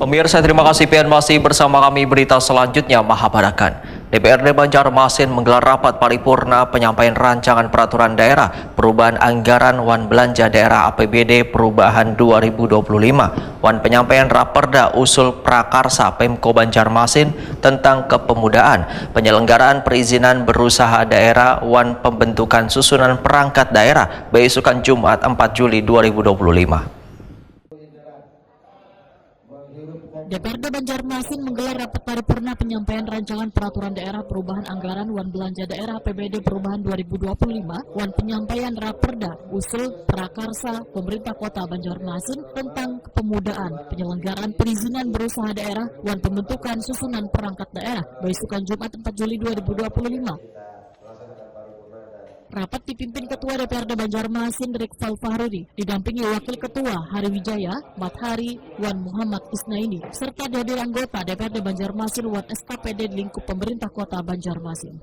Pemirsa, terima kasih pian masih bersama kami. Berita selanjutnya, Mahabarakan. DPRD Banjarmasin menggelar rapat paripurna penyampaian rancangan peraturan daerah perubahan anggaran wan belanja daerah APBD perubahan 2025. Wan penyampaian Raperda usul prakarsa Pemko Banjarmasin tentang kepemudaan penyelenggaraan perizinan berusaha daerah wan pembentukan susunan perangkat daerah besukan Jumat 4 Juli 2025. DPRD Banjarmasin menggelar rapat paripurna penyampaian rancangan peraturan daerah perubahan anggaran wan belanja daerah APBD perubahan 2025, wan penyampaian Raperda usul prakarsa pemerintah kota Banjarmasin tentang kepemudaan penyelenggaraan perizinan berusaha daerah wan pembentukan susunan perangkat daerah besukan Jumat 4 Juli 2025. Rapat dipimpin Ketua DPRD Banjarmasin Rikfal Fahrudi, didampingi Wakil Ketua Hari Wijaya, Mathari, Wan Muhammad Isnaini, serta dihadir anggota DPRD Banjarmasin Wan SKPD di lingkup pemerintah kota Banjarmasin.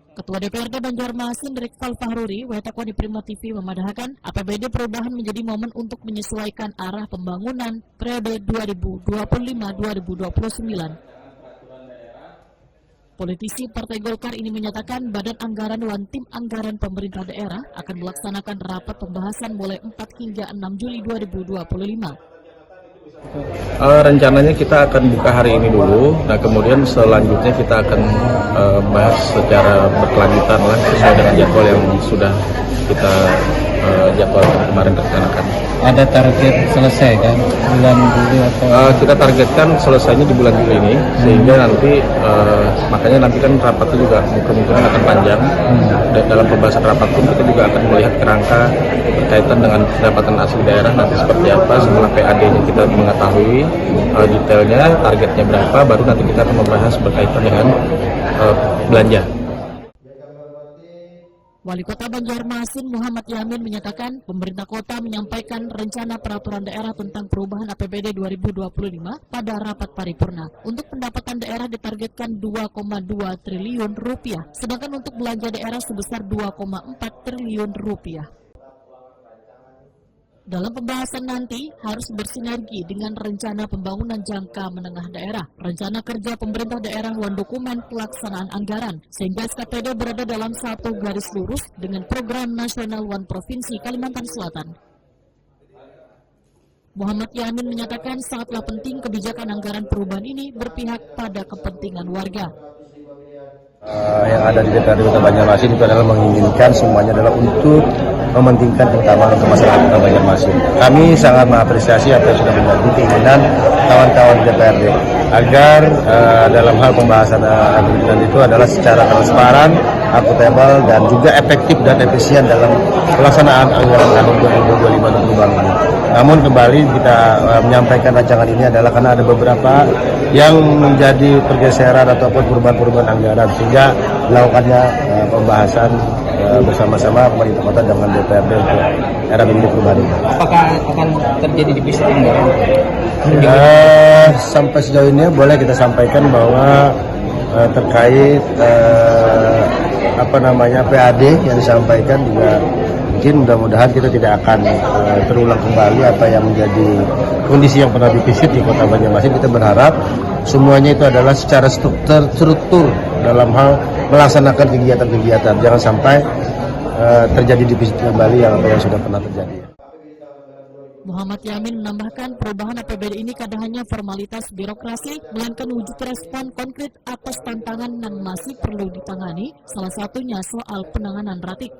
Ketua DPRD Banjarmasin Rikfal Fahrudi, Wetakoni Prima TV memadahkan APBD perubahan menjadi momen untuk menyesuaikan arah pembangunan periode 2025-2029. Politisi Partai Golkar ini menyatakan Badan Anggaran wan Tim Anggaran Pemerintah Daerah akan melaksanakan rapat pembahasan mulai 4 hingga 6 Juli 2025. Rencananya kita akan buka hari ini dulu, nah kemudian selanjutnya kita akan bahas secara berkelanjutan lah sesuai dengan jadwal yang sudah kita jadwalkan kemarin rencanakan. Ada target selesai kan bulan Juli atau? Kita targetkan selesainya di bulan Juli ini, sehingga nanti makanya nanti kan rapatnya juga kemungkinan akan panjang. Dan dalam pembahasan rapat pun kita juga akan melihat kerangka berkaitan dengan pendapatan asli daerah nanti seperti apa. Setelah PAD-nya kita mengetahui detailnya, targetnya berapa, baru nanti kita akan membahas berkaitan dengan belanja. Wali Kota Banjarmasin Muhammad Yamin menyatakan pemerintah kota menyampaikan rencana peraturan daerah tentang perubahan APBD 2025 pada rapat paripurna. Untuk pendapatan daerah ditargetkan 2,2 triliun rupiah, sedangkan untuk belanja daerah sebesar 2,4 triliun rupiah. Dalam pembahasan nanti harus bersinergi dengan rencana pembangunan jangka menengah daerah, rencana kerja pemerintah daerah wan dokumen pelaksanaan anggaran, sehingga SKPD berada dalam satu garis lurus dengan program nasional wan provinsi Kalimantan Selatan. Muhammad Yamin menyatakan sangatlah penting kebijakan anggaran perubahan ini berpihak pada kepentingan warga. Yang ada di DPRD Kota Banjarmasin itu adalah menginginkan semuanya adalah untuk mementingkan utama untuk masyarakat Kota Banjarmasin. Kami sangat mengapresiasi apa yang sudah menjadi keinginan kawan-kawan DPRD agar dalam hal pembahasan anggaran itu adalah secara transparan, akuntabel dan juga efektif dan efisien dalam pelaksanaan anggaran tahun 2025 Namun kembali kita menyampaikan rancangan ini adalah karena ada beberapa yang menjadi pergeseran ataupun perubahan-perubahan anggaran sehingga dilakukannya pembahasan bersama-sama pemerintah kota dengan DPRD untuk era pemilu perubahan ini. Apakah akan terjadi divisi anggaran? Sampai sejauh ini boleh kita sampaikan bahwa terkait PAD yang disampaikan juga mungkin mudah-mudahan kita tidak akan terulang kembali apa yang menjadi kondisi yang pernah divisit di Kota Banjarmasin. Kita berharap semuanya itu adalah secara struktur dalam hal melaksanakan kegiatan-kegiatan. Jangan sampai terjadi divisit kembali yang sudah pernah terjadi. Muhammad Yamin menambahkan perubahan APBD ini kadang hanya formalitas birokrasi, melainkan wujud respon konkret atas tantangan yang masih perlu ditangani, salah satunya soal penanganan ratik.